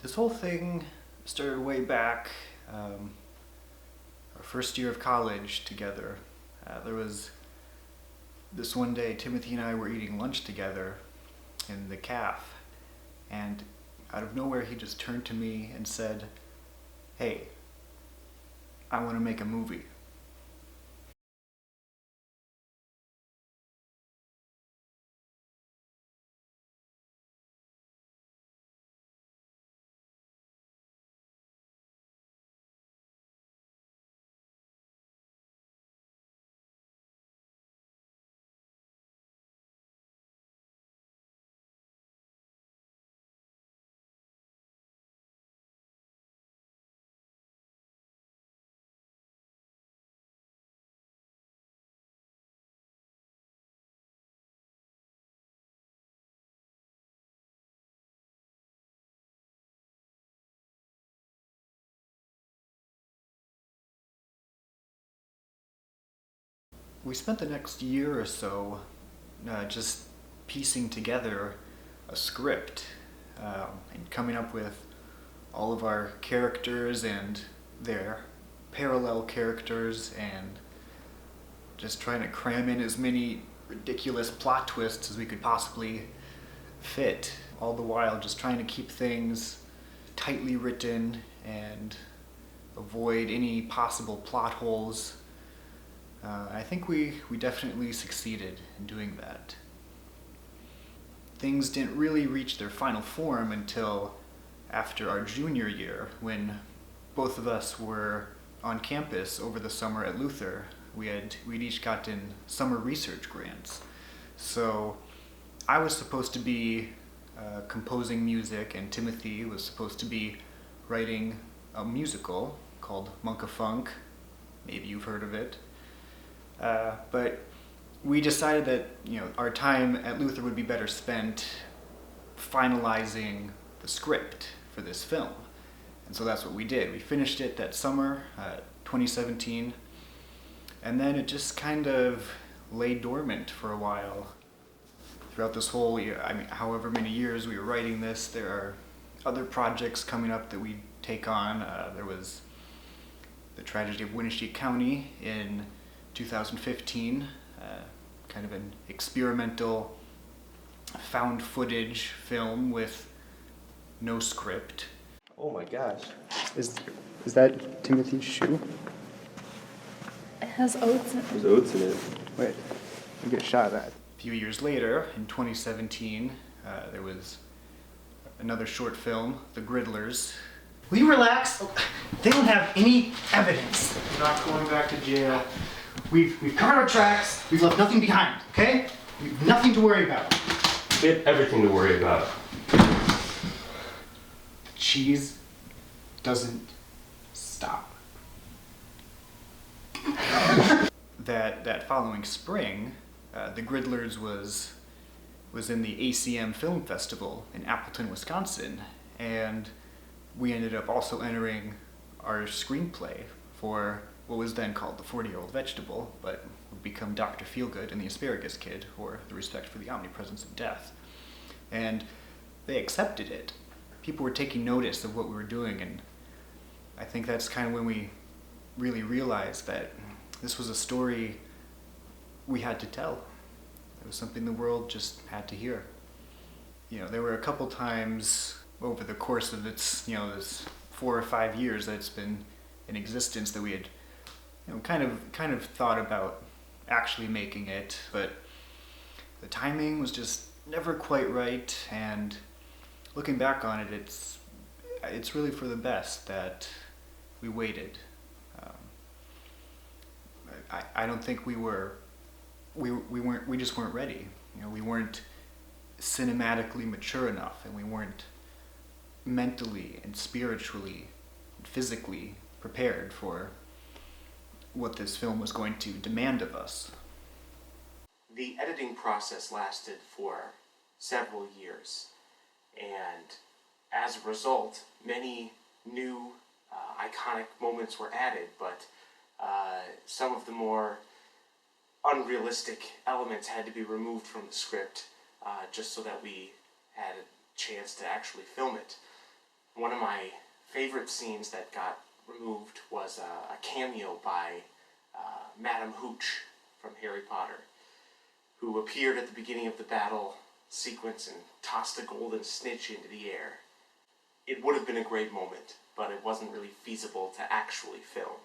This whole thing started way back, our first year of college together. There was this one day, Timothy and I were eating lunch together in the caf, and out of nowhere he just turned to me and said, "Hey, I want to make a movie." We spent the next year or so just piecing together a script and coming up with all of our characters and their parallel characters, and just trying to cram in as many ridiculous plot twists as we could possibly fit, all the while just trying to keep things tightly written and avoid any possible plot holes. I think we definitely succeeded in doing that. Things didn't really reach their final form until after our junior year, when both of us were on campus over the summer at Luther. We'd each gotten summer research grants. So I was supposed to be composing music, and Timothy was supposed to be writing a musical called Monk of Funk. Maybe you've heard of it. But we decided that our time at Luther would be better spent finalizing the script for this film. And so that's what we did. We finished it that summer, 2017, and then it just kind of lay dormant for a while. Throughout this whole year, however many years we were writing this, there are other projects coming up that we take on. There was the tragedy of Winnebago County in 2015, kind of an experimental found footage film with no script. Oh my gosh. Is that Timothy's shoe? It has oats in it. There's oats in it. Wait, let me get a shot of that. A few years later, in 2017, there was another short film, The Griddlers. Will you relax? They don't have any evidence. We're not going back to jail. We've covered our tracks. We've left nothing behind, okay? We've nothing to worry about. We have everything to worry about. Cheese doesn't stop. That following spring, The Griddlers was in the ACM Film Festival in Appleton, Wisconsin, and we ended up also entering our screenplay for what was then called The 40-Year-Old Vegetable, but would become Dr. Feelgood and the Asparagus Kid, or The Respect for the Omnipresence of Death. And they accepted it. People were taking notice of what we were doing, and I think that's kind of when we really realized that this was a story we had to tell. It was something the world just had to hear. There were a couple times over the course of its, this 4 or 5 years that it's been in existence that we had, kind of thought about actually making it, but the timing was just never quite right, and looking back on it, it's really for the best that we waited. Um, I don't think we just weren't ready. You know, we weren't cinematically mature enough, and we weren't mentally and spiritually and physically prepared for what this film was going to demand of us. The editing process lasted for several years, and as a result, many new iconic moments were added, but some of the more unrealistic elements had to be removed from the script just so that we had a chance to actually film it. One of my favorite scenes that got removed was a cameo by Madame Hooch from Harry Potter, who appeared at the beginning of the battle sequence and tossed a golden snitch into the air. It would have been a great moment, but it wasn't really feasible to actually film.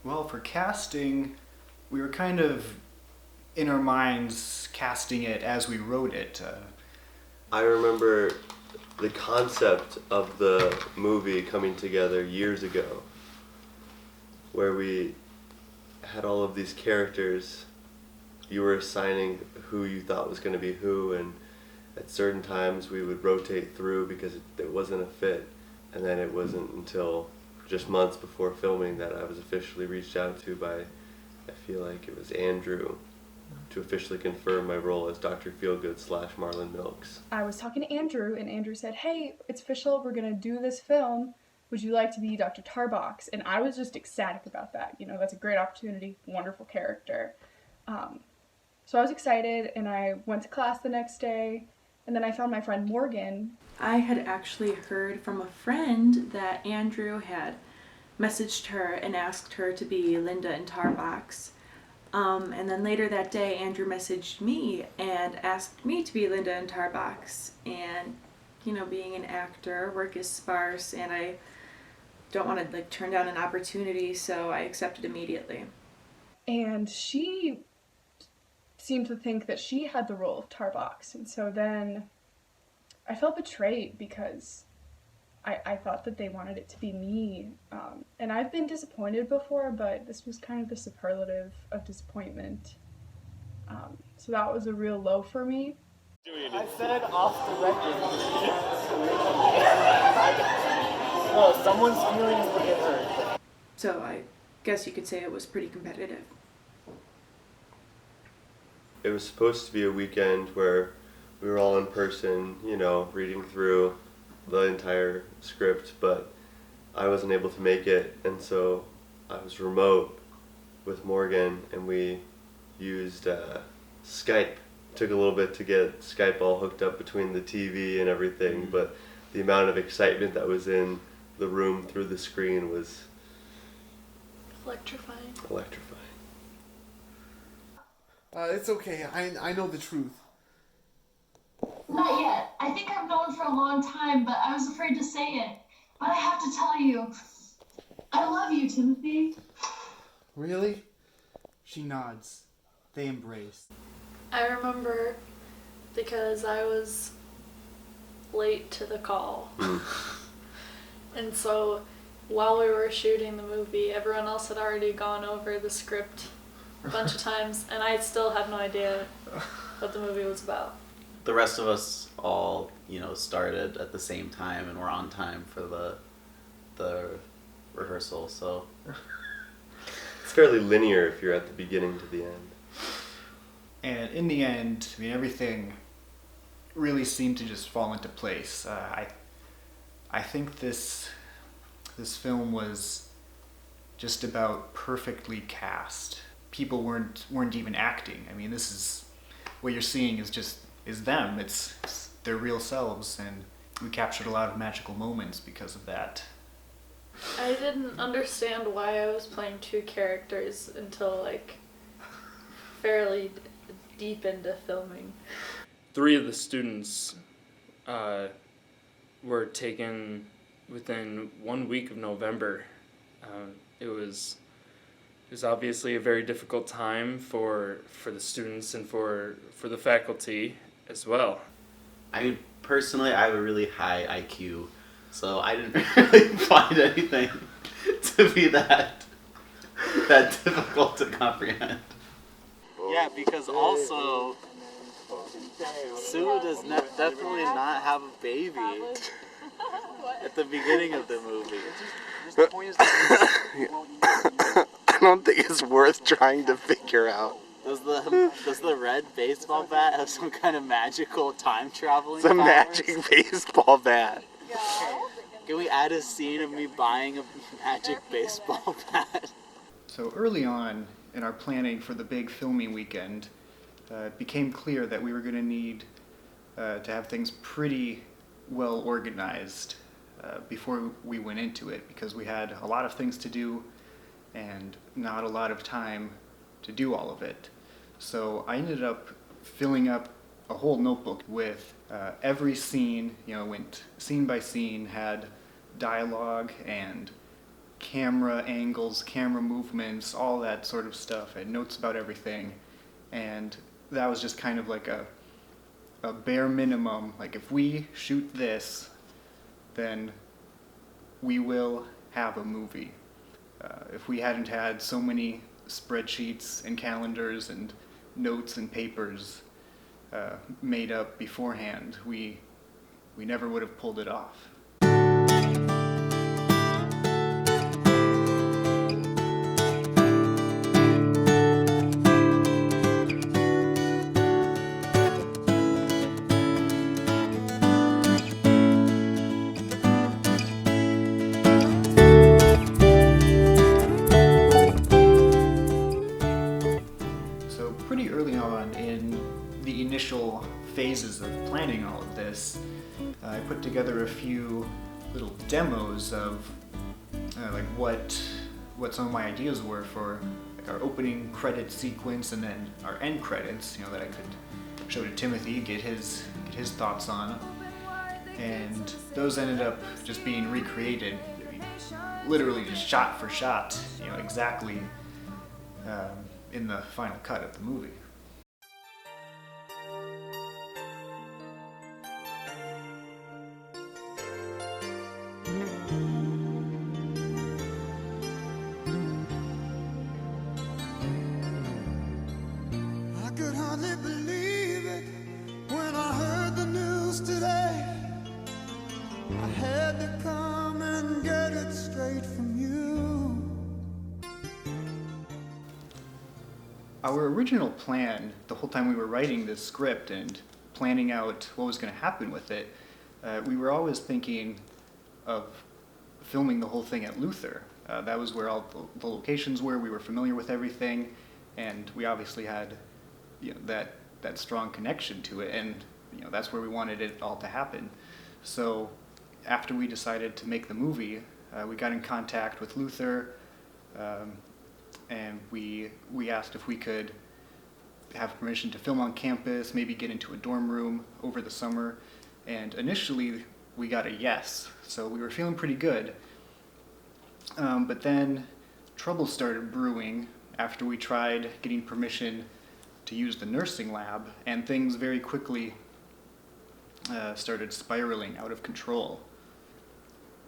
Well, for casting, we were kind of in our minds casting it as we wrote it. I remember the concept of the movie coming together years ago, where we had all of these characters. You were assigning who you thought was going to be who, and at certain times we would rotate through because it wasn't a fit, and then it wasn't until just months before filming that I was officially reached out to by, I feel like it was Andrew, to officially confirm my role as Dr. Feelgood / Marlon Milks. I was talking to Andrew, and Andrew said, "Hey, it's official, we're gonna do this film. Would you like to be Dr. Tarbox?" And I was just ecstatic about that. You know, that's a great opportunity, wonderful character. So I was excited, and I went to class the next day, and then I found my friend Morgan. I had actually heard from a friend that Andrew had messaged her and asked her to be Linda in Tarbox. And then later that day, Andrew messaged me and asked me to be Linda in Tarbox. And, you know, being an actor, work is sparse, and I don't want to turn down an opportunity, so I accepted immediately. And she seemed to think that she had the role of Tarbox, and so then I felt betrayed because I thought that they wanted it to be me, and I've been disappointed before, but this was kind of the superlative of disappointment, so that was a real low for me. I said off the record. No, someone's feelings will get hurt. So I guess you could say it was pretty competitive. It was supposed to be a weekend where we were all in person, you know, reading through the entire script, but I wasn't able to make it, and so I was remote with Morgan, and we used Skype. Took a little bit to get Skype all hooked up between the TV and everything, but the amount of excitement that was in the room through the screen was electrifying. It's okay. I know the truth. Not yet. I think I've known for a long time, but I was afraid to say it. But I have to tell you, I love you, Timothy. Really? She nods. They embrace. I remember because I was late to the call. And so while we were shooting the movie, everyone else had already gone over the script a bunch of times, and I still had no idea what the movie was about. The rest of us all, started at the same time and were on time for the rehearsal, so it's fairly linear if you're at the beginning to the end. And in the end, everything really seemed to just fall into place. I think this film was just about perfectly cast. People weren't even acting. This is what you're seeing is them. It's their real selves, and we captured a lot of magical moments because of that. I didn't understand why I was playing two characters until fairly deep into filming. 3 of the students were taken within 1 week of November. It was obviously a very difficult time for the students and for the faculty, as well. I mean, personally, I have a really high IQ, so I didn't really find anything to be that difficult to comprehend. Yeah, because also Sue does definitely not have a baby at the beginning of the movie. I don't think it's worth trying to figure out. Does the red baseball bat have some kind of magical time traveling It's a powers? magic baseball bat. Can we add a scene of me buying a magic baseball bat? So early on in our planning for the big filming weekend, it became clear that we were going to need to have things pretty well organized before we went into it, because we had a lot of things to do and not a lot of time to do all of it. So I ended up filling up a whole notebook with every scene, went scene by scene, had dialogue and camera angles, camera movements, all that sort of stuff, and notes about everything. And that was just kind of like a bare minimum, like if we shoot this, then we will have a movie. If we hadn't had so many spreadsheets and calendars and notes and papers made up beforehand, we never would have pulled it off. So pretty early on in the initial phases of planning all of this, I put together a few little demos of like what some of my ideas were for like our opening credit sequence and then our end credits, that I could show to Timothy, get his thoughts on. And those ended up just being recreated, literally just shot for shot, exactly in the final cut of the movie. I could hardly believe it when I heard the news today. I had to come and get it straight from you. Our original plan, the whole time we were writing this script and planning out what was going to happen with it, we were always thinking of filming the whole thing at Luther. That was where all the locations were. We were familiar with everything, and we obviously had that strong connection to it, and that's where we wanted it all to happen. So after we decided to make the movie, we got in contact with Luther, and we asked if we could have permission to film on campus, maybe get into a dorm room over the summer, and initially we got a yes, so we were feeling pretty good. But then trouble started brewing after we tried getting permission to use the nursing lab, and things very quickly started spiraling out of control.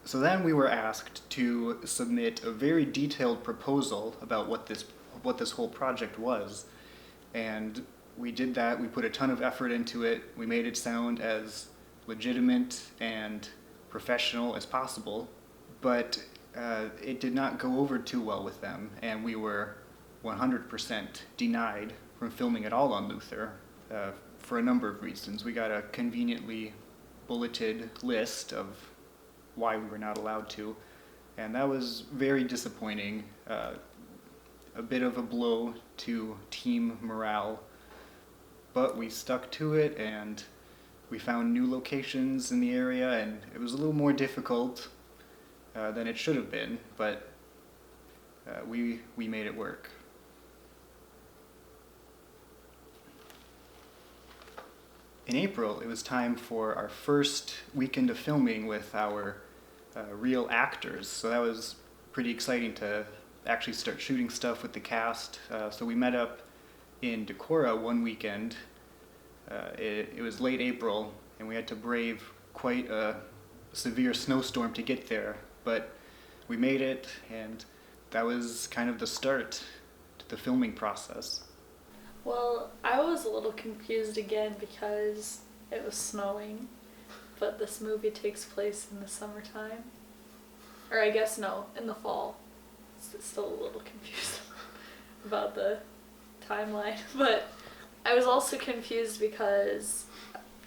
So then we were asked to submit a very detailed proposal about what this whole project was, and we did that. We put a ton of effort into it. We made it sound as legitimate and professional as possible, but it did not go over too well with them, and we were 100% denied from filming at all on Luther for a number of reasons. We got a conveniently bulleted list of why we were not allowed to, and that was very disappointing. A bit of a blow to team morale, but we stuck to it, and we found new locations in the area, and it was a little more difficult than it should have been, but we made it work. In April, it was time for our first weekend of filming with our real actors, so that was pretty exciting to actually start shooting stuff with the cast. So we met up in Decorah one weekend It was late April, and we had to brave quite a severe snowstorm to get there, but we made it, and that was kind of the start to the filming process. Well, I was a little confused again because it was snowing, but this movie takes place in the summertime. Or I guess no, in the fall. Still a little confused about the timeline, but I was also confused because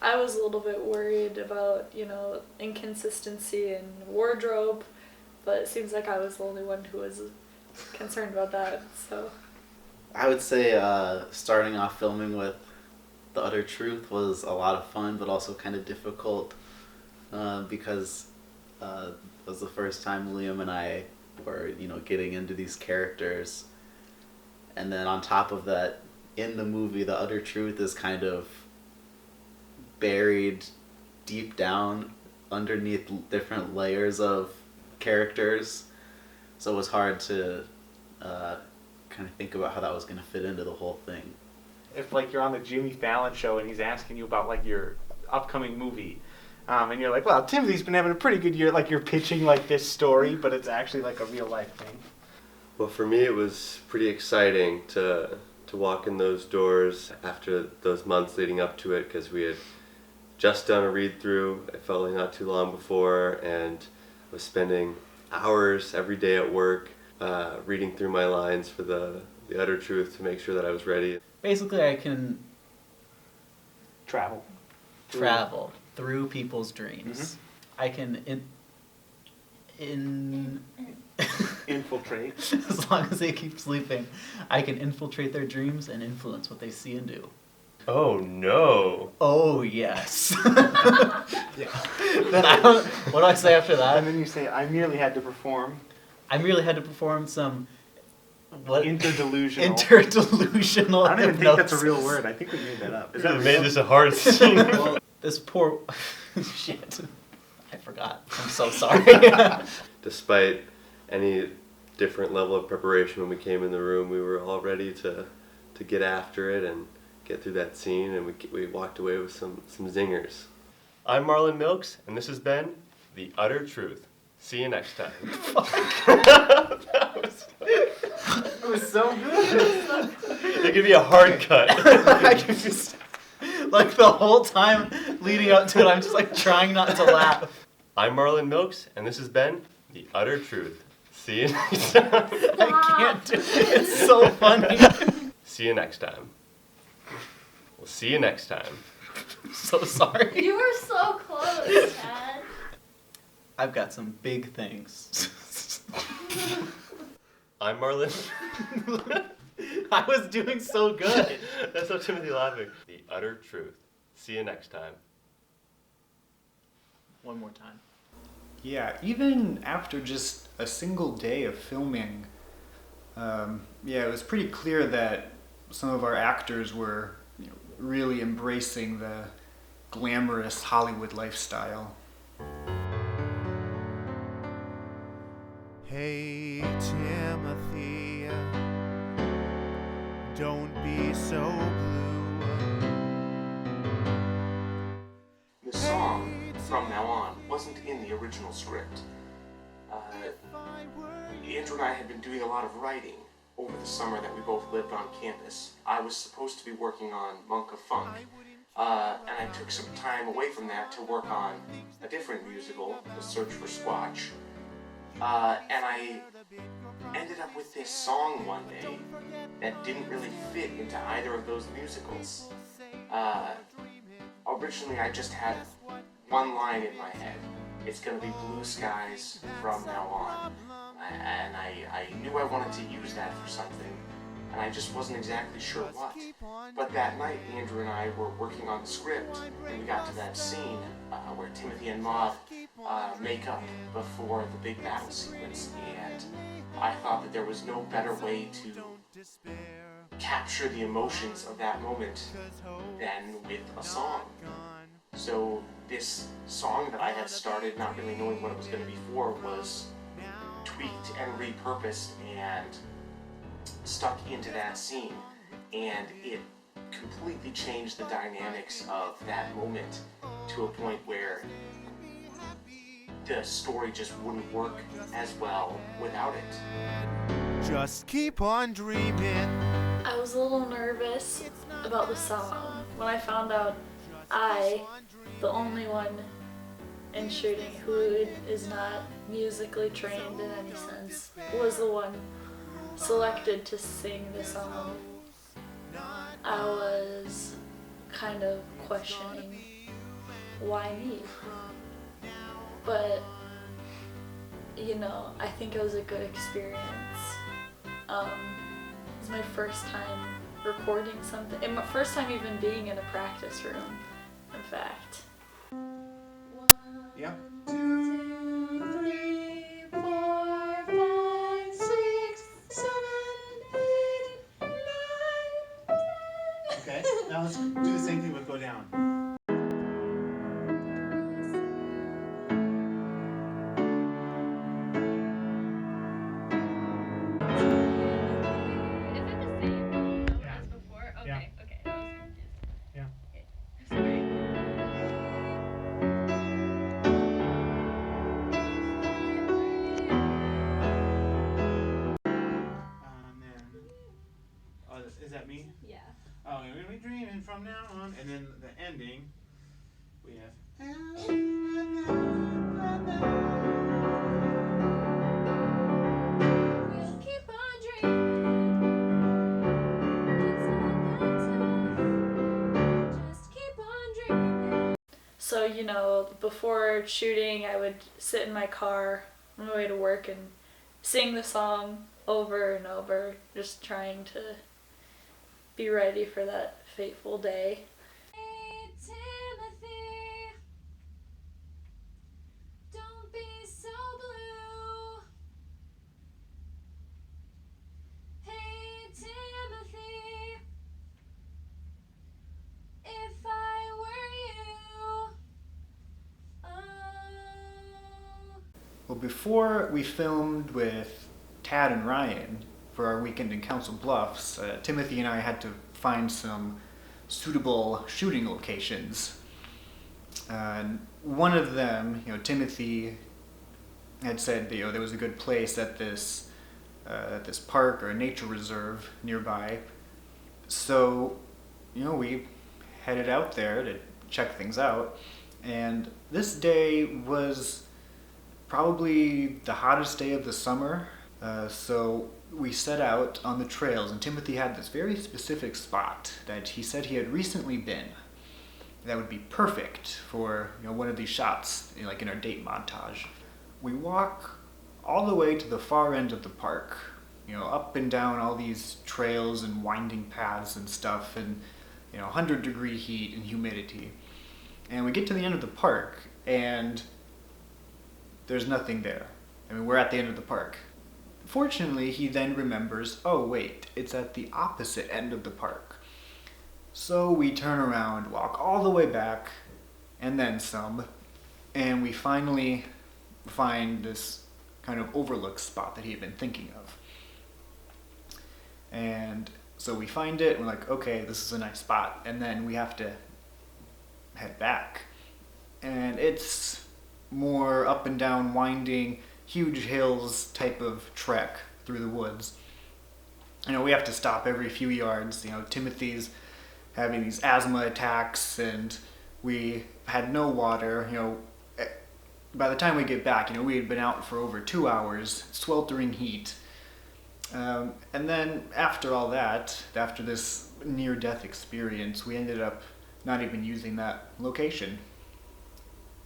I was a little bit worried about, inconsistency in wardrobe, but it seems like I was the only one who was concerned about that, so. I would say starting off filming with The Utter Truth was a lot of fun, but also kind of difficult because it was the first time Liam and I were, getting into these characters. And then on top of that, in the movie, The Utter Truth is kind of buried deep down underneath different layers of characters. So it was hard to kind of think about how that was going to fit into the whole thing. If like you're on the Jimmy Fallon show and he's asking you about like your upcoming movie, and you're like, well, Timothy's been having a pretty good year, like you're pitching like this story, but it's actually like a real life thing. Well, for me, it was pretty exciting to walk in those doors after those months leading up to it, because we had just done a read-through, it felt like not too long before, and was spending hours every day at work reading through my lines for the Utter Truth to make sure that I was ready. Basically, I can travel through people's dreams. I can infiltrate. As long as they keep sleeping, I can infiltrate their dreams and influence what they see and do. Oh no. Oh yes. Yeah. Then what do I say after that? And then you say, I merely had to perform some interdelusional. I don't even think that's a real word. I think we made that up. Is that made this a hard scene? Well, this poor shit. I forgot. I'm so sorry. Despite any different level of preparation when we came in the room, we were all ready to get after it and get through that scene, and we walked away with some zingers. I'm Marlon Milks, and this has been The Utter Truth. See you next time. It was so good. It could be a hard cut. I can just, like, the whole time leading up to it, I'm just like trying not to laugh. I'm Marlon Milks, and this has been The Utter Truth. See you next time. I can't do it. It's so funny. See you next time. We'll see you next time. I'm so sorry. You were so close, Chad. I've got some big things. I'm Marlon. I was doing so good. That's how Timothy laughing. The Utter Truth. See you next time. One more time. Yeah, even after just a single day of filming, it was pretty clear that some of our actors were really embracing the glamorous Hollywood lifestyle. Hey Timothy, don't be so blue. The song, From Now On, wasn't in the original script. Andrew and I had been doing a lot of writing over the summer that we both lived on campus. I was supposed to be working on Monk of Funk, and I took some time away from that to work on a different musical, The Search for Squatch. And I ended up with this song one day that didn't really fit into either of those musicals. Originally I just had one line in my head. It's gonna be Blue Skies from now on. And I knew I wanted to use that for something, and I just wasn't exactly sure what. But that night, Andrew and I were working on the script, and we got to that scene where Timothy and Maude make up before the big battle sequence, and I thought that there was no better way to capture the emotions of that moment than with a song. So this song that I had started, not really knowing what it was going to be for, was tweaked and repurposed and stuck into that scene, and it completely changed the dynamics of that moment to a point where the story just wouldn't work as well without it. Just keep on dreaming. I was a little nervous about the song when I found out I, the only one in shooting who is not musically trained in any sense, was the one selected to sing the song. I was kind of questioning why me. But, you know, I think it was a good experience. It's my first time recording something, and my first time even being in a practice room, in fact. Yeah. 2, 3, 4, 5, 6, 7, 8, 9. Okay. Now let's do the same thing with Go Down. Is that me? Yeah. Oh, we're gonna be dreaming from now on, and then the ending, we have. We'll keep on dreaming. It's not that tough. Just keep on dreaming. So, you know, before shooting, I would sit in my car on my way to work and sing the song over and over, just trying to be ready for that fateful day. Hey, Timothy, don't be so blue. Hey, Timothy, if I were you. Oh. Well, before we filmed with Tad and Ryan for our weekend in Council Bluffs, Timothy and I had to find some suitable shooting locations. One of them, you know, Timothy had said, you know, there was a good place at this park or a nature reserve nearby. So, you know, we headed out there to check things out, and this day was probably the hottest day of the summer. So we set out on the trails, and Timothy had this very specific spot that he said he had recently been that would be perfect for, you know, one of these shots, you know, like in our date montage. We walk all the way to the far end of the park, you know, up and down all these trails and winding paths and stuff, and, you know, 100-degree heat and humidity. And we get to the end of the park, and there's nothing there. I mean, we're at the end of the park. Fortunately, he then remembers, oh wait, it's at the opposite end of the park. So we turn around, walk all the way back, and then some, and we finally find this kind of overlook spot that he had been thinking of. And so we find it, and we're like, okay, this is a nice spot, and then we have to head back. And it's more up and down, winding, huge hills type of trek through the woods. You know, we have to stop every few yards. You know, Timothy's having these asthma attacks, and we had no water. You know, by the time we get back, you know, we had been out for over 2 hours, sweltering heat. And then after all that, after this near-death experience, we ended up not even using that location.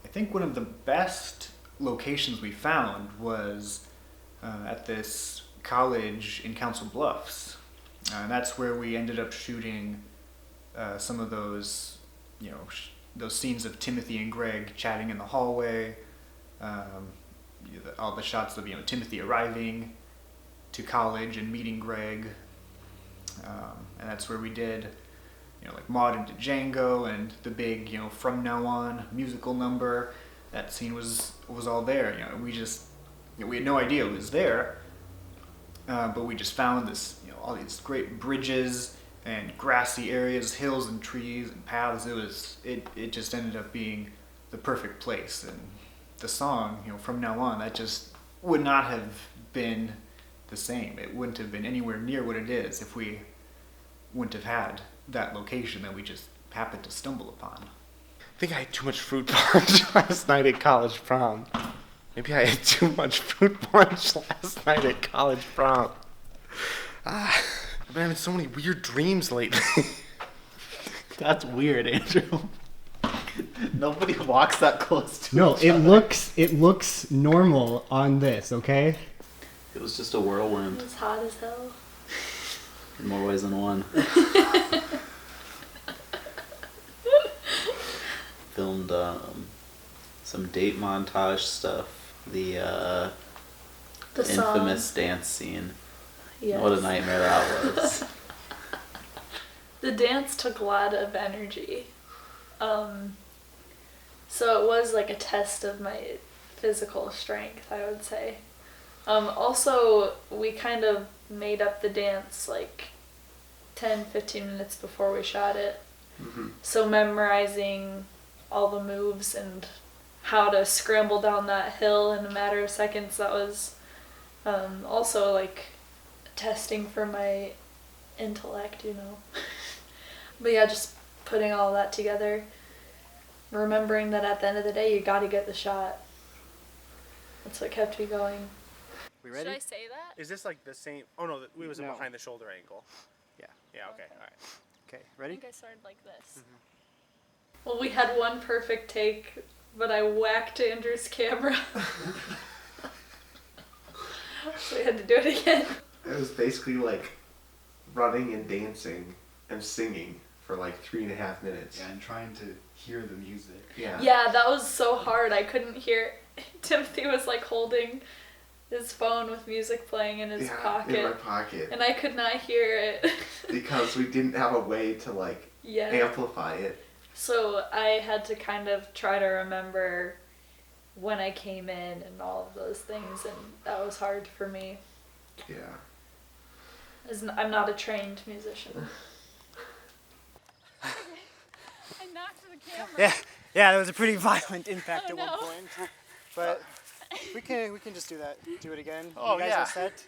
I think one of the best locations we found was at this college in Council Bluffs. And that's where we ended up shooting some of those, you know, those scenes of Timothy and Greg chatting in the hallway, all the shots of, you know, Timothy arriving to college and meeting Greg, and that's where we did, you know, like Maud into Django and the big, you know, From Now On musical number. That scene was all there. You know, we just, you know, we had no idea it was there, but we just found this, you know, all these great bridges and grassy areas, hills and trees and paths. It just ended up being the perfect place. And the song, from now on, that just would not have been the same. It wouldn't have been anywhere near what it is if we wouldn't have had that location that we just happened to stumble upon. I think I had too much fruit punch last night at college prom. Maybe I had too much fruit punch last night at college prom. I've been having so many weird dreams lately. That's weird, Andrew. Nobody walks that close to No, each it other. looks normal on this, okay? It was just a whirlwind. It was hot as hell. In more ways than one. Filmed some date montage stuff. The infamous song. dance scene. Yes. What a nightmare that was. The dance took a lot of energy. So it was like a test of my physical strength, I would say. Also, we kind of made up the dance like 10-15 minutes before we shot it. Mm-hmm. So memorizing all the moves and how to scramble down that hill in a matter of seconds, that was also like testing for my intellect, But yeah, just putting all that together, remembering that at the end of the day you gotta get the shot. That's what kept me going. We ready? Should I say that? Is this like the same? Oh no, we was a behind the shoulder angle. Yeah. Yeah. Okay. All right. Okay, I ready? think I started like this. Well, we had one perfect take, but I whacked Andrew's camera. So we had to do it again. It was basically like running and dancing and singing for like 3.5 minutes. Yeah, and trying to hear the music. Yeah. Yeah, that was so hard. I couldn't hear. Timothy was like holding his phone with music playing in his pocket. In my pocket. And I could not hear it. Because we didn't have a way to like amplify it. So I had to kind of try to remember when I came in and all of those things, and that was hard for me. Yeah. I'm not a trained musician. I knocked the camera. Yeah, there was a pretty violent impact at no. one point. But we can just do that. Do it again. Oh, you guys yeah. all set?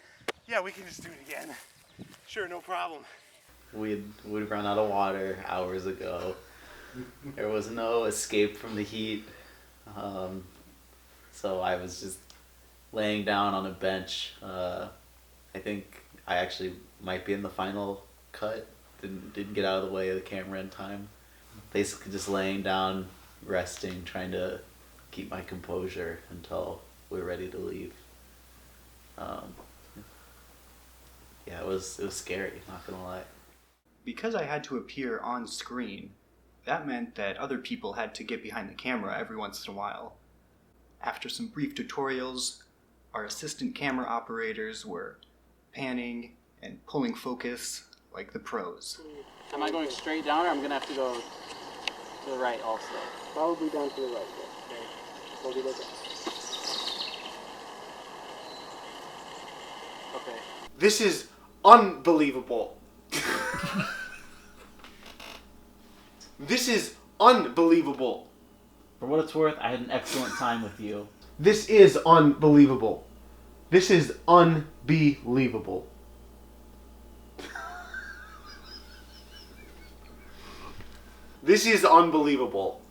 Yeah, we can just do it again. Sure, no problem. We'd run out of water hours ago. There was no escape from the heat. So I was just laying down on a bench. I think I actually might be in the final cut. Didn't get out of the way of the camera in time. Basically just laying down, resting, trying to keep my composure until we were ready to leave. Yeah, it was scary, not gonna lie. Because I had to appear on screen, that meant that other people had to get behind the camera every once in a while. After some brief tutorials, our assistant camera operators were panning and pulling focus like the pros. Am I going straight down, or I'm gonna have to go to the right also? Probably down to the right. Okay. We'll do that. Okay. This is unbelievable. This is unbelievable. For what it's worth, I had an excellent time with you. This is unbelievable. This is unbelievable. This is unbelievable.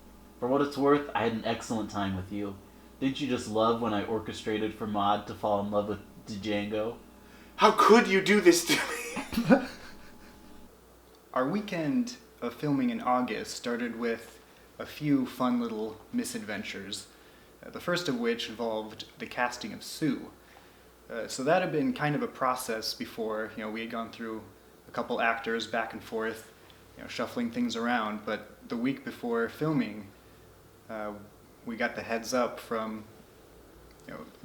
For what it's worth, I had an excellent time with you. Didn't you just love when I orchestrated for Maud to fall in love with Django? How could you do this to me? Our weekend of filming in August started with a few fun little misadventures, the first of which involved the casting of Sue. So that had been kind of a process before, we had gone through a couple actors back and forth, shuffling things around, but the week before filming, we got the heads up from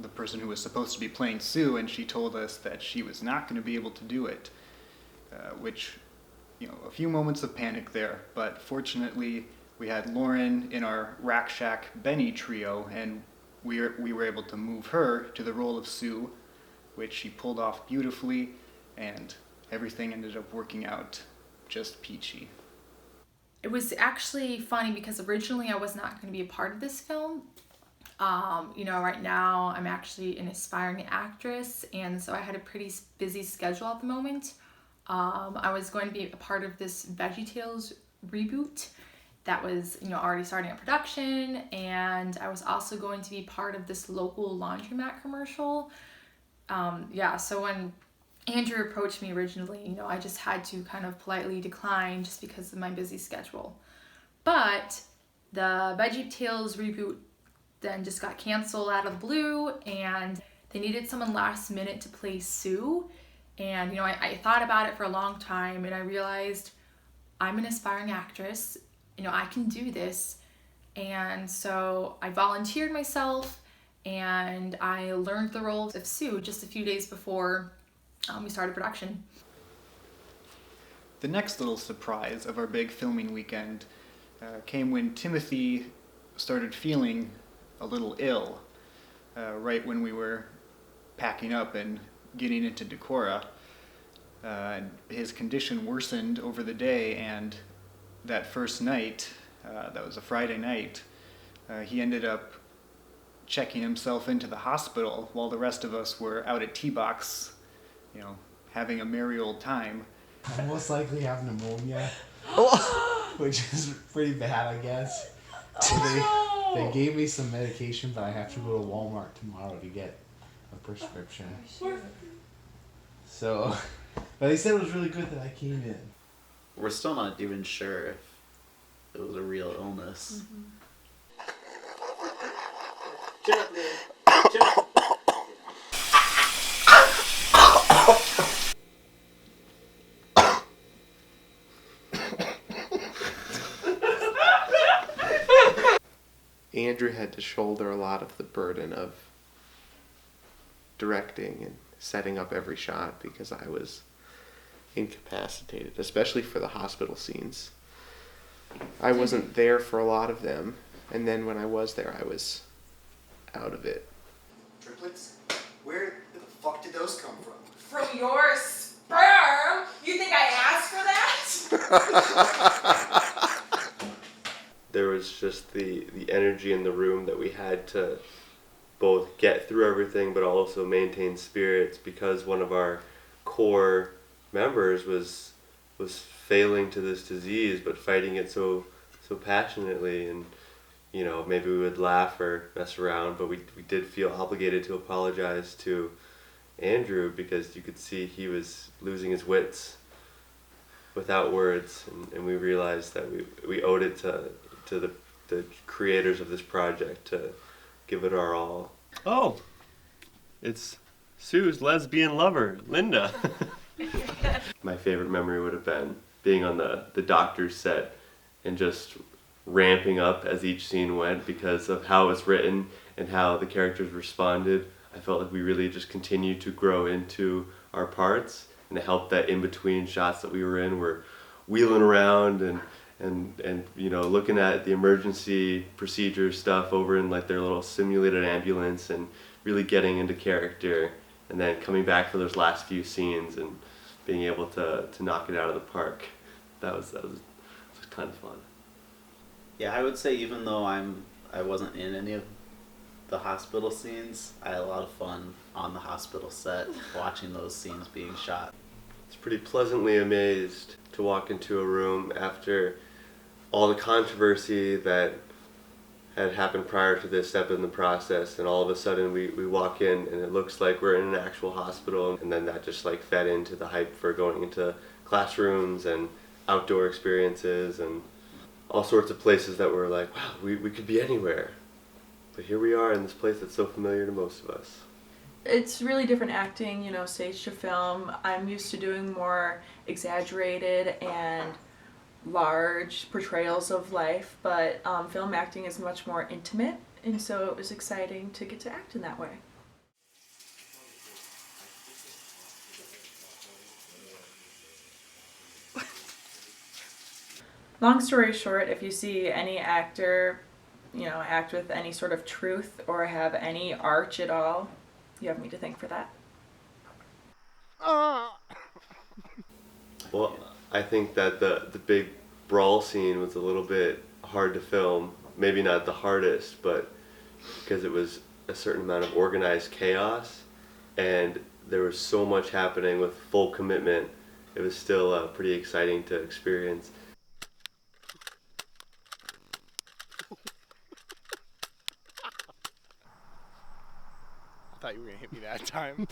the person who was supposed to be playing Sue, and she told us that she was not going to be able to do it, which, a few moments of panic there, but fortunately we had Lauren in our Rack Shack Benny trio, and we were able to move her to the role of Sue, which she pulled off beautifully, and everything ended up working out just peachy? It was actually funny because originally I was not going to be a part of this film. Right now I'm actually an aspiring actress, and so I had a pretty busy schedule at the moment. I was going to be a part of this VeggieTales reboot that was, already starting a production, and I was also going to be part of this local laundromat commercial. So when Andrew approached me originally, I just had to kind of politely decline just because of my busy schedule. But the VeggieTales reboot then just got canceled out of the blue, and they needed someone last minute to play Sue. And, I thought about it for a long time, and I realized I'm an aspiring actress, I can do this. And so I volunteered myself, and I learned the role of Sue just a few days before we started production. The next little surprise of our big filming weekend came when Timothy started feeling a little ill, right when we were packing up and getting into Decorah. His condition worsened over the day, and that first night, that was a Friday night, he ended up checking himself into the hospital while the rest of us were out at T-Box, having a merry old time. I most likely have pneumonia, which is pretty bad, I guess. So they gave me some medication, but I have to go to Walmart tomorrow to get a prescription. So, but they said it was really good that I came in. We're still not even sure if it was a real illness. Andrew had to shoulder a lot of the burden of directing and setting up every shot because I was incapacitated, especially for the hospital scenes. I wasn't there for a lot of them, and then when I was there, I was out of it. Triplets? Where the fuck did those come from? From your sperm? You think I asked for that? There was just the energy in the room that we had to both get through everything but also maintain spirits, because one of our core members was failing to this disease but fighting it so passionately. And maybe we would laugh or mess around, but we did feel obligated to apologize to Andrew because you could see he was losing his wits without words, and we realized that we owed it to the creators of this project to give it our all. Oh, it's Sue's lesbian lover, Linda. My favorite memory would have been being on the doctor's set and just ramping up as each scene went because of how it was written and how the characters responded. I felt like we really just continued to grow into our parts, and it helped that in between shots that we were in, we're wheeling around and looking at the emergency procedure stuff over in like their little simulated ambulance and really getting into character, and then coming back for those last few scenes and being able to knock it out of the park. That was kind of fun. Yeah, I would say even though I wasn't in any of the hospital scenes, I had a lot of fun on the hospital set watching those scenes being shot. I was pretty pleasantly amazed to walk into a room after all the controversy that had happened prior to this step in the process, and all of a sudden we walk in and it looks like we're in an actual hospital, and then that just like fed into the hype for going into classrooms and outdoor experiences and all sorts of places that were like, wow, we could be anywhere. But here we are in this place that's so familiar to most of us. It's really different acting, stage to film. I'm used to doing more exaggerated and large portrayals of life, but film acting is much more intimate, and so it was exciting to get to act in that way. Long story short, if you see any actor, act with any sort of truth or have any arch at all, you have me to thank for that. Well, I think that the big brawl scene was a little bit hard to film. Maybe not the hardest, but because it was a certain amount of organized chaos, and there was so much happening with full commitment. It was still pretty exciting to experience. I thought you were gonna hit me that time.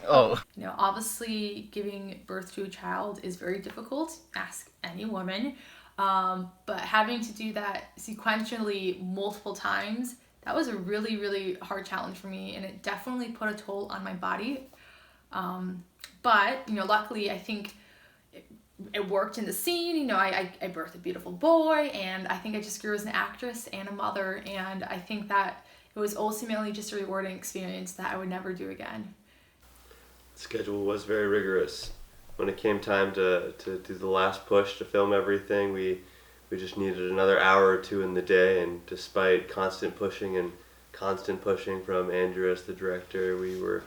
Oh. You know, obviously giving birth to a child is very difficult. Ask any woman. But having to do that sequentially multiple times, that was a really, really hard challenge for me, and it definitely put a toll on my body. But, you know, luckily I think it worked in the scene. You know, I birthed a beautiful boy, and I think I just grew as an actress and a mother, and I think that it was ultimately just a rewarding experience that I would never do again. The schedule was very rigorous. When it came time to do the last push to film everything, we just needed another hour or two in the day, and despite constant pushing from Andrew as the director, we were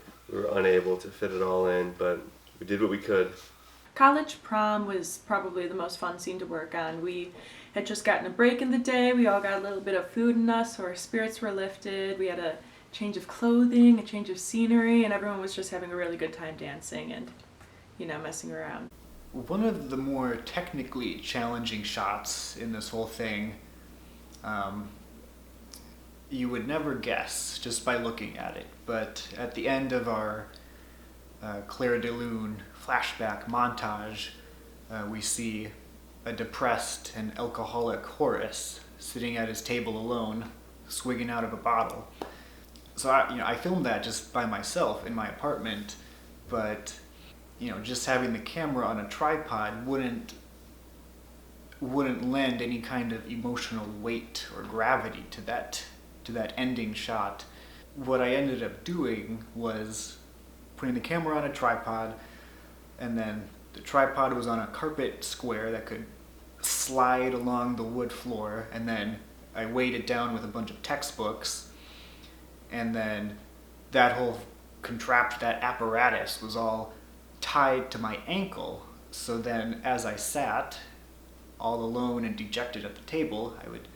unable to fit it all in, but we did what we could. College prom was probably the most fun scene to work on. We had just gotten a break in the day, we all got a little bit of food in us, so our spirits were lifted, we had a change of clothing, a change of scenery, and everyone was just having a really good time dancing and, you know, messing around. One of the more technically challenging shots in this whole thing, you would never guess just by looking at it, but at the end of our Claire de Lune flashback montage, we see a depressed and alcoholic Horace sitting at his table alone, swigging out of a bottle. So I filmed that just by myself in my apartment, but just having the camera on a tripod wouldn't lend any kind of emotional weight or gravity to that ending shot. What I ended up doing was putting the camera on a tripod, and then the tripod was on a carpet square that could slide along the wood floor, and then I weighed it down with a bunch of textbooks, and then that apparatus was all tied to my ankle. So then as I sat all alone and dejected at the table, I would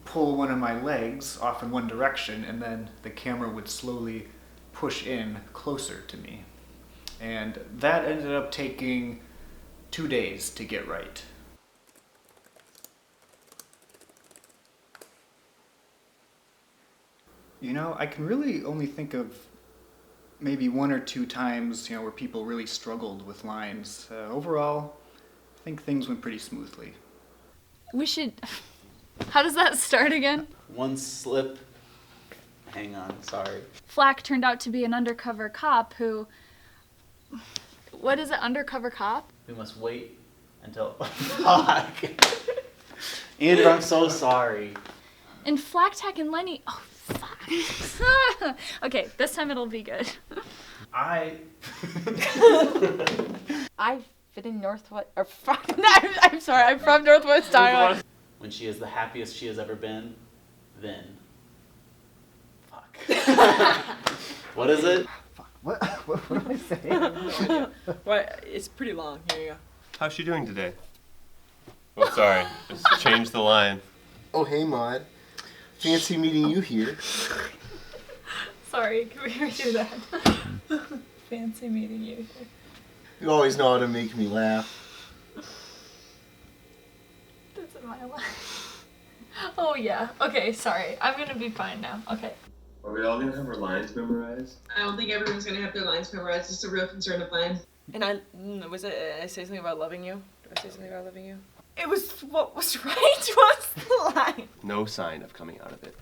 pull one of my legs off in one direction, and then the camera would slowly push in closer to me. And that ended up taking 2 days to get right. I can really only think of maybe 1 or 2 times, where people really struggled with lines. Overall, I think things went pretty smoothly. We should... How does that start again? One slip. Hang on, sorry. Flack turned out to be an undercover cop who... What is it, undercover cop? We must wait until... Fuck. Andrew, I'm so sorry. And Flack, Tack, and Lenny... Oh, fuck. Okay, this time it'll be good. I fit in Northwest... Or fuck, I'm sorry, I'm from Northwest Iowa. When she is the happiest she has ever been, then... Fuck. What is it? What am I saying? What? It's pretty long. Here you go. How's she doing today? Oh, sorry. Just change the line. Oh, hey, Maud. Fancy meeting you here. Sorry, can we redo that? Fancy meeting you here. You always know how to make me laugh. That's in my line. Oh, yeah. Okay, sorry. I'm gonna be fine now. Okay. Are we all gonna have our lines memorized? I don't think everyone's gonna have their lines memorized. It's a real concern of mine. And I say something about loving you? Did I say something about loving you? It was what was right. What's the line? No sign of coming out of it.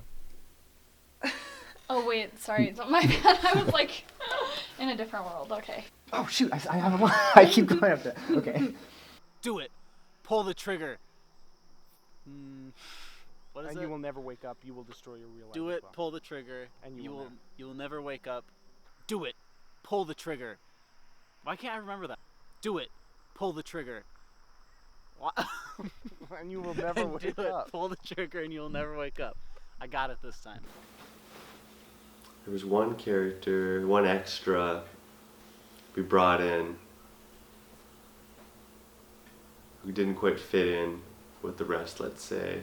Oh wait, sorry. My bad. I was like in a different world. Okay. Oh shoot! I have a line. I keep going up there. Okay. Do it. Pull the trigger. What is and it? you will never wake up. You will destroy your real life. Do it. As well. Pull the trigger. And you will never wake up. Do it. Pull the trigger. Why can't I remember that? Do it. Pull the trigger. What? And you will never wake up. Pull the trigger and you will never wake up. I got it this time. There was one character, one extra, we brought in who didn't quite fit in with the rest, let's say,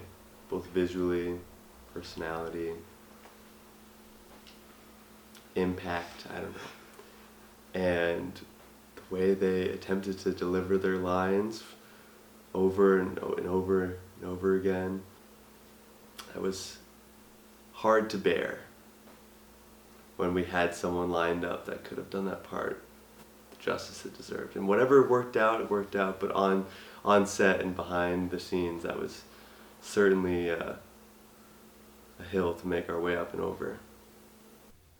both visually, personality, impact, I don't know. And the way they attempted to deliver their lines over and over and over again, that was hard to bear when we had someone lined up that could have done that part the justice it deserved. And whatever worked out, it worked out, but on set and behind the scenes, that was certainly a hill to make our way up and over.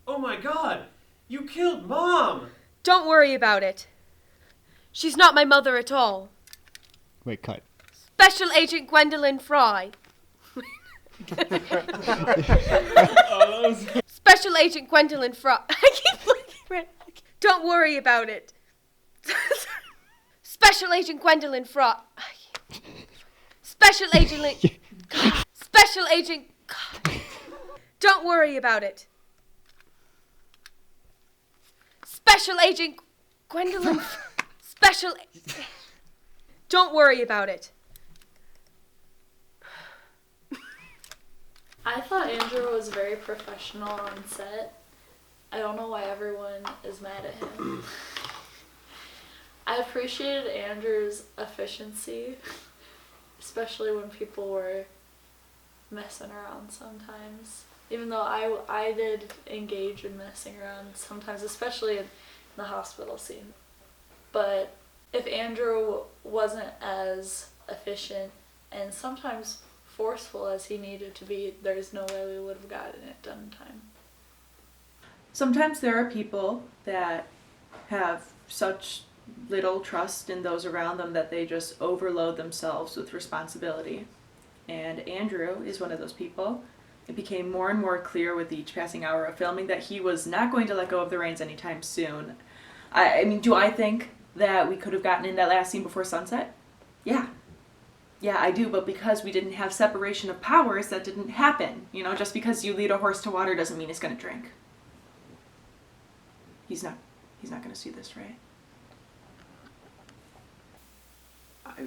Oh my God! You killed Mom! Don't worry about it. She's not my mother at all. Wait, cut. Special Agent Gwendolyn Fry. Special Agent Gwendolyn Fry. I keep looking at it. Don't worry about it. Special Agent Gwendolyn Fry. Special Agent... Special Agent... Don't worry about it. Special Agent Gwendolyn... Special... Don't worry about it. I thought Andrew was very professional on set. I don't know why everyone is mad at him. I appreciated Andrew's efficiency, especially when people were messing around sometimes. Even though I did engage in messing around sometimes, especially in the hospital scene. But if Andrew wasn't as efficient and sometimes forceful as he needed to be, there's no way we would have gotten it done in time. Sometimes there are people that have such little trust in those around them that they just overload themselves with responsibility. And Andrew is one of those people. It became more and more clear with each passing hour of filming that he was not going to let go of the reins anytime soon. I mean, do I think that we could have gotten in that last scene before sunset? Yeah. Yeah, I do, but because we didn't have separation of powers, that didn't happen. You know, just because you lead a horse to water doesn't mean it's going to drink. He's not going to see this, right?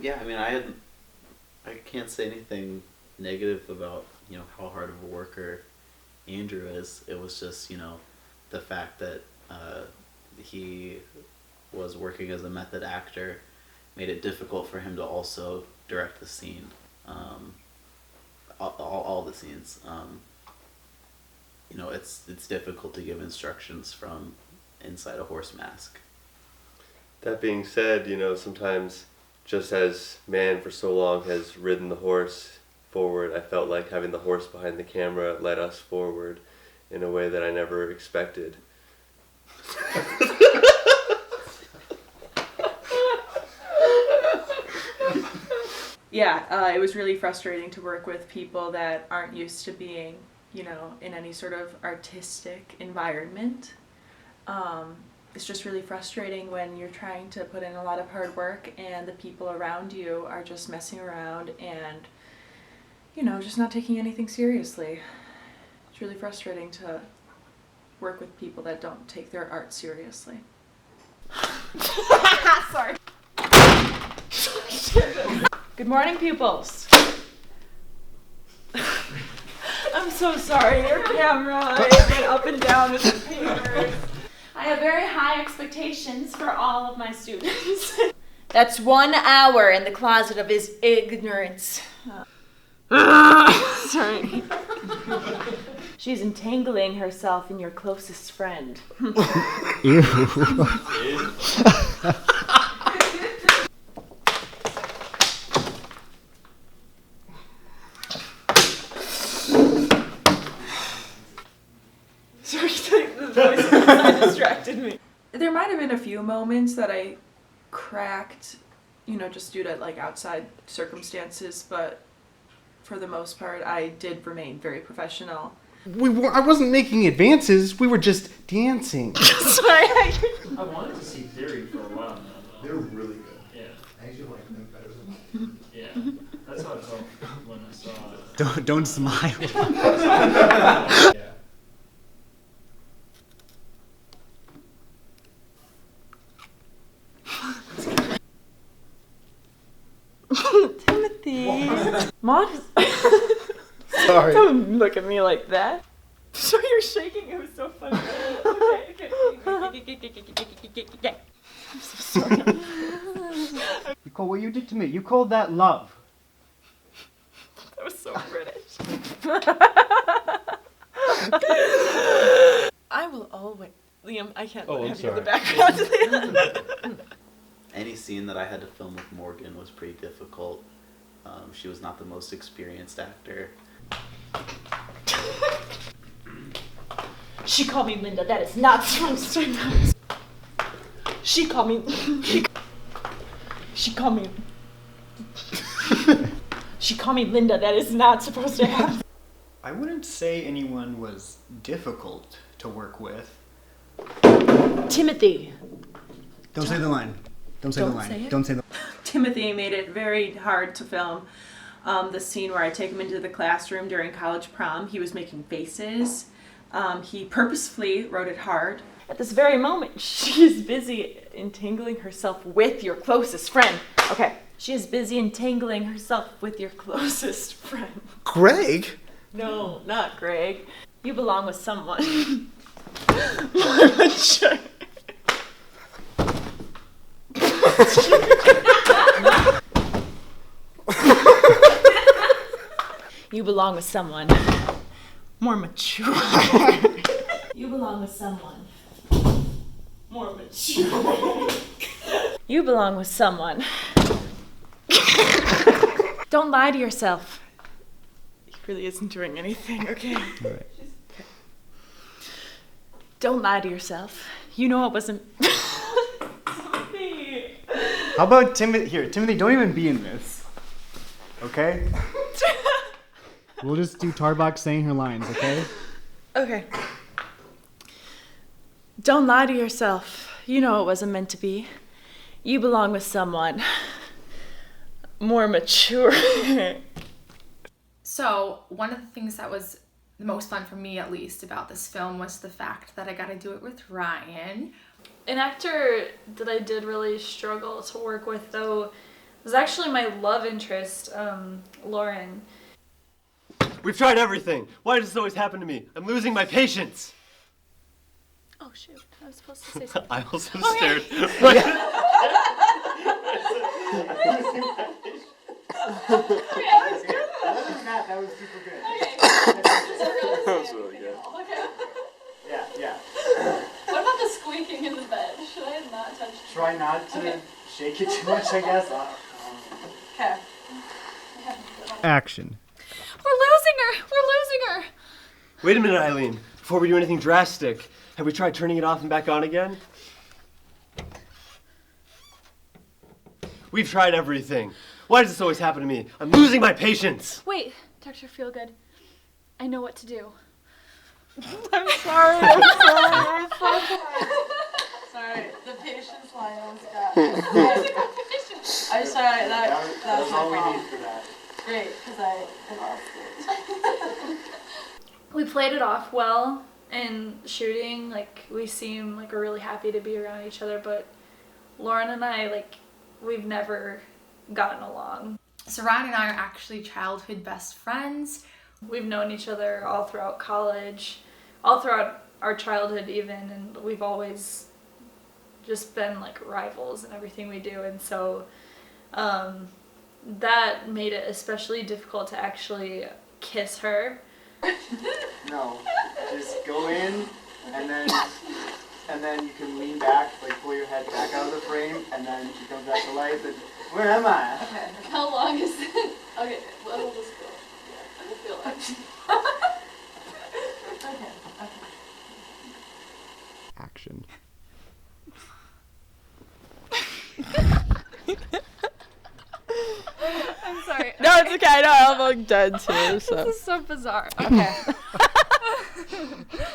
Yeah, I mean, I can't say anything negative about, you know, how hard of a worker Andrew is. It was just, you know, the fact that he was working as a method actor made it difficult for him to also direct the scene, all the scenes. You know, it's difficult to give instructions from inside a horse mask. That being said, you know, sometimes just as man for so long has ridden the horse forward, I felt like having the horse behind the camera led us forward in a way that I never expected. Yeah, it was really frustrating to work with people that aren't used to being, you know, in any sort of artistic environment. It's just really frustrating when you're trying to put in a lot of hard work and the people around you are just messing around and, you know, just not taking anything seriously. It's really frustrating to work with people that don't take their art seriously. Sorry. Good morning, pupils. I'm so sorry, your camera went up and down with the papers. I have very high expectations for all of my students. That's 1 hour in the closet of his ignorance. Sorry. She's entangling herself in your closest friend. Ew. Sorry, the voice inside distracted me. There might have been a few moments that I cracked, you know, just due to like outside circumstances, but for the most part, I did remain very professional. I wasn't making advances. We were just dancing. Sorry. I wanted to see Theory for a while now. Though. They're really good. Yeah. I actually like them better than Yeah. That's how I felt when I saw it. Don't smile. Yeah. Timothy. Maud. Sorry. Don't look at me like that. So you're shaking. It was so funny. Okay. I'm so sorry. Nicole, what you did to me, you called that love. That was so British. I will always. Liam, I can't Oh, I'm have you in the sorry. background. Any scene that I had to film with Morgan was pretty difficult. She was not the most experienced actor. She called me Linda. That is not supposed to happen. She called me. She called me. She called me Linda. That is not supposed to happen. I wouldn't say anyone was difficult to work with. Timothy. Don't say the line. Don't say the line. say it. Don't say the Timothy made it very hard to film. The scene where I take him into the classroom during college prom, he was making faces. He purposefully wrote it hard. At this very moment, she is busy entangling herself with your closest friend. Okay. She is busy entangling herself with your closest friend. Greg? No, not Greg. You belong with someone. More mature. You belong with someone more mature. You belong with someone more mature. You belong with someone. Don't lie to yourself. He really isn't doing anything, okay? All right. Okay. Don't lie to yourself. You know it wasn't. How about Timothy? Here, Timothy, don't even be in this. Okay? We'll just do Tarbox saying her lines, okay? Okay. Don't lie to yourself. You know it wasn't meant to be. You belong with someone more mature. So, one of the things that was the most fun for me, at least, about this film was the fact that I got to do it with Ryan. An actor that I did really struggle to work with, though, was actually my love interest, Lauren. We've tried everything. Why does this always happen to me? I'm losing my patience. Oh shoot, I was supposed to say something. I also Okay. stared. That was super good. That was really good. Okay. Yeah. What about the squeaking in the bed? Should I not touch it? Try not to Okay. shake it too much, I guess. Okay. Action. We're losing her! We're losing her! Wait a minute, Eileen. Before we do anything drastic, have we tried turning it off and back on again? We've tried everything. Why does this always happen to me? I'm losing my patience. Wait, Dr. Feelgood. I know what to do. I'm sorry. I'm so Sorry, the patience line almost got. I'm sorry, that was my all we fault. need for that. Great, because I lost it. We played it off well in shooting. Like, we seem like we're really happy to be around each other, but Lauren and I, like, we've never gotten along. So Ryan and I are actually childhood best friends. We've known each other all throughout college, all throughout our childhood even, and we've always just been like rivals in everything we do, and so that made it especially difficult to actually kiss her. No, just go in, and then you can lean back, like pull your head back out of the frame, and then she comes back to life. And where am I? Okay. How long is it? Okay, well, we'll just go. Yeah, we'll feel it. Okay. Action. I'm sorry. No, it's okay. No, I'm like dead too. So. This is so bizarre. Okay.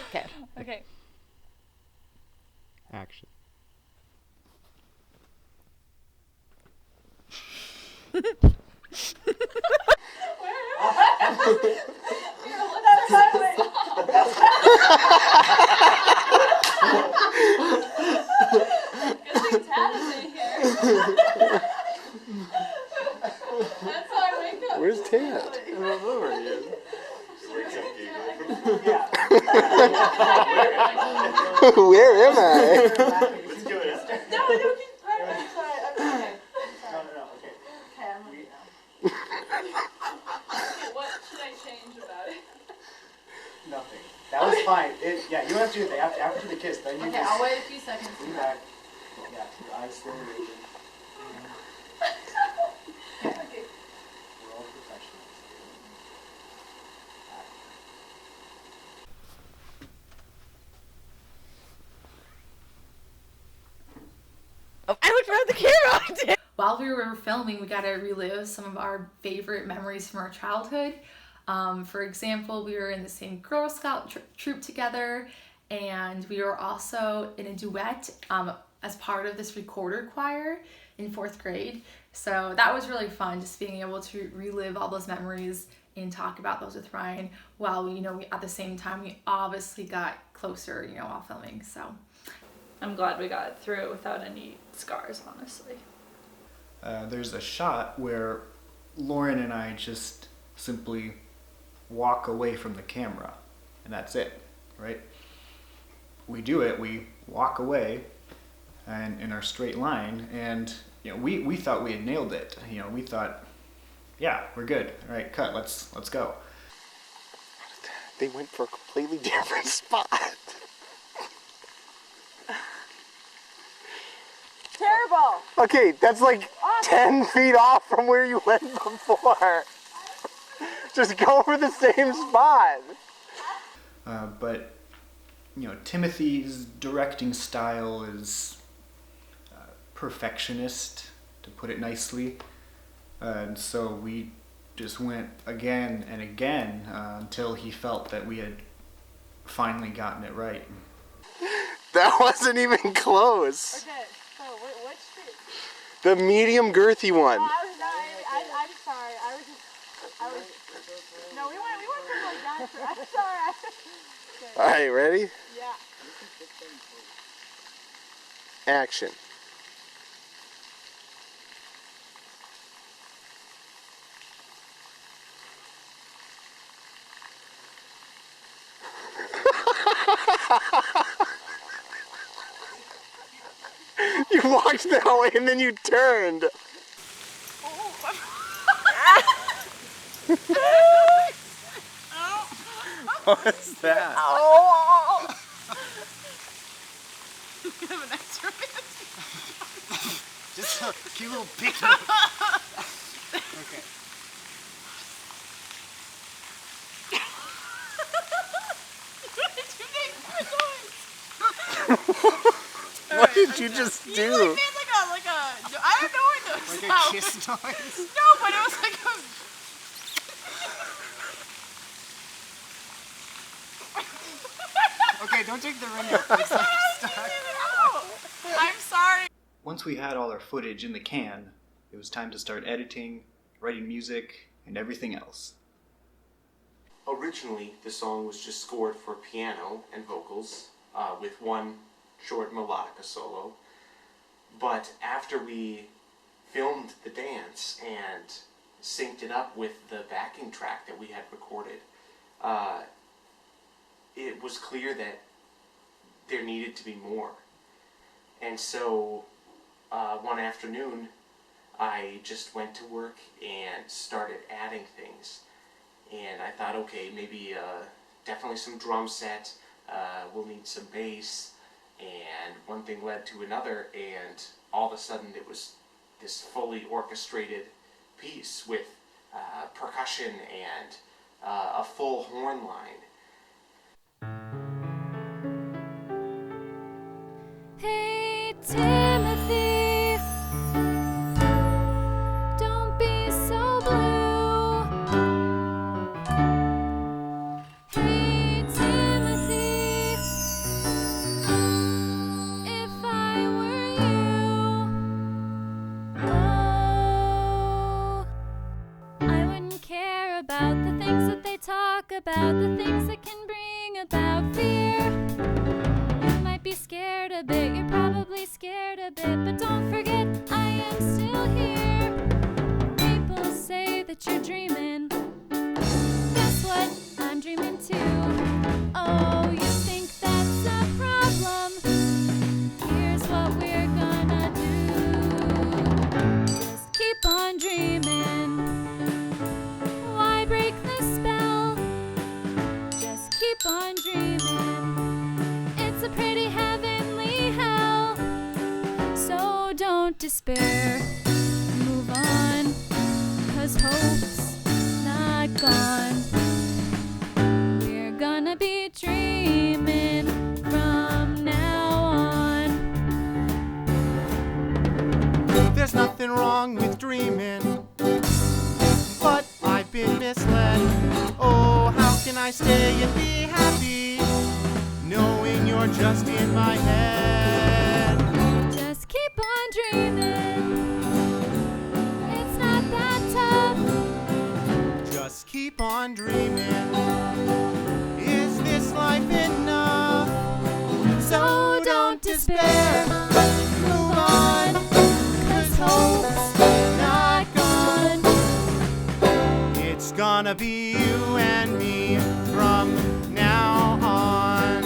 Okay. Okay. Action. That's why Where's Tim at? I don't know where he is. Where am I? Let's do it. No, I don't think. I'm sorry. Okay. Okay. Okay, I'm ready now. Okay, what should I change about it? Nothing. That was fine. Yeah, you don't have to do anything. After the kiss, then you Okay, just I'll wait a few seconds. lean back. Yeah, your eyes slowly open. Okay. We're all professionals. I looked around the camera. While we were filming, we got to relive some of our favorite memories from our childhood. For example, we were in the same Girl Scout troop together, and we were also in a duet as part of this recorder choir in 4th grade. So that was really fun, just being able to relive all those memories and talk about those with Ryan, while we at the same time we obviously got closer, while filming. So I'm glad we got through it without any scars, honestly. There's a shot where Lauren and I just simply walk away from the camera, and that's it, right? We do it, we walk away and in our straight line, and we thought we had nailed it. We thought, yeah, we're good. All right, cut, let's go. They went for a completely different spot. Terrible. Okay, that's like 10 feet off from where you went before. Just go for the same spot. But Timothy's directing style is perfectionist, to put it nicely. And so we just went again and again until he felt that we had finally gotten it right. That wasn't even close. Okay, so which street? The medium girthy one. I'm sorry. No, we went from like that. I'm sorry. Okay. All right, ready? Yeah. Action. You walked that way and then you turned. What's that? Oh. You have an extra Just a cute little picky. Okay. What did you just do? You made like a, I don't know what it was. Like a kiss noise? No, but it was like a... Okay, don't take the ring out. It's like stuck. I'm sorry. Once we had all our footage in the can, it was time to start editing, writing music, and everything else. Originally, the song was just scored for piano and vocals, with one short melodica solo. But after we filmed the dance and synced it up with the backing track that we had recorded, it was clear that there needed to be more. And so one afternoon, I just went to work and started adding things. And I thought, okay, maybe definitely some drum set, we'll need some bass, and one thing led to another, and all of a sudden it was this fully orchestrated piece with percussion and a full horn line. Hey Timothy, don't be so blue. Hey Timothy, if I were you, oh, I wouldn't care about the things that they talk about, the things that can bring about fear. Be scared a bit, you're probably scared a bit, but don't forget I am still here. People say that you're dreaming dreaming, but I've been misled. Oh, how can I stay and be happy, knowing you're just in my head? Just keep on dreaming. It's not that tough. Just keep on dreaming. Is this life enough? So don't despair. Move on, 'cause hope's not gone. It's gonna be you and me from now on.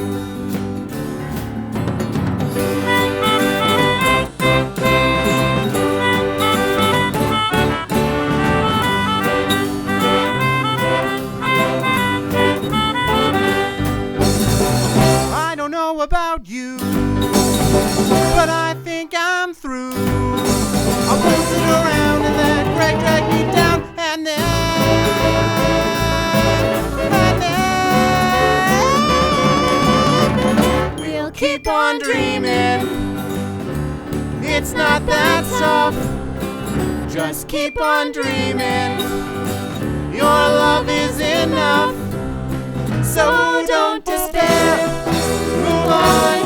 I don't know about you, but I think I'm through. I'll close it around and let Greg drag me down, and then we'll keep on dreaming. It's not that tough. Just keep on dreaming. Your love is enough. So don't despair. Move on,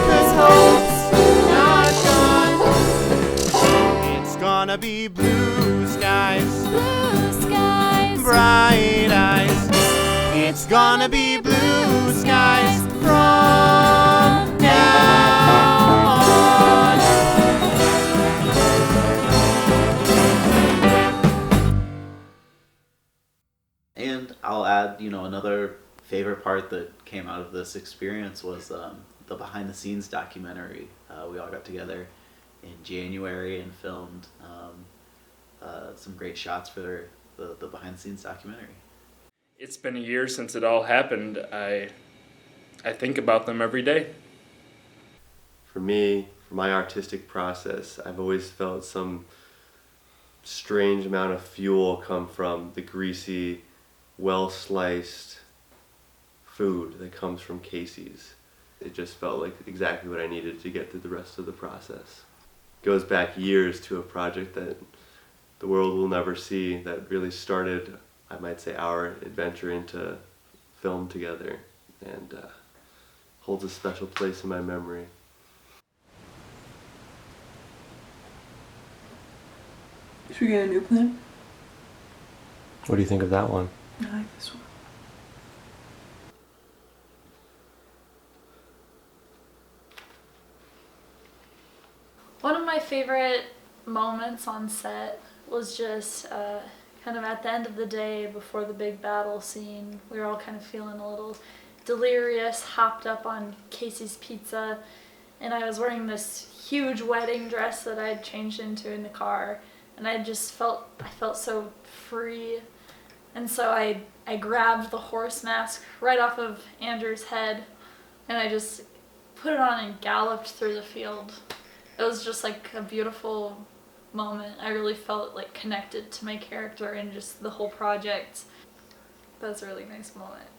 'cause hope's not gone. It's gonna be blue skies, bright eyes. It's gonna be blue skies from now on. And I'll add, another favorite part that came out of this experience was the behind-the-scenes documentary. We all got together in January and filmed some great shots for the behind-the-scenes documentary. It's been a year since it all happened. I think about them every day. For me, for my artistic process, I've always felt some strange amount of fuel come from the greasy, well-sliced food that comes from Casey's. It just felt like exactly what I needed to get through the rest of the process. It goes back years to a project that the world will never see, that really started, I might say, our adventure into film together, and holds a special place in my memory. Should we get a new plan? What do you think of that one? I like this one. One of my favorite moments on set was just kind of at the end of the day before the big battle scene. We were all kind of feeling a little delirious, hopped up on Casey's Pizza, and I was wearing this huge wedding dress that I had changed into in the car, and I felt so free. And so I grabbed the horse mask right off of Andrew's head, and I just put it on and galloped through the field. It was just like a beautiful moment. I really felt like connected to my character and just the whole project. That was a really nice moment.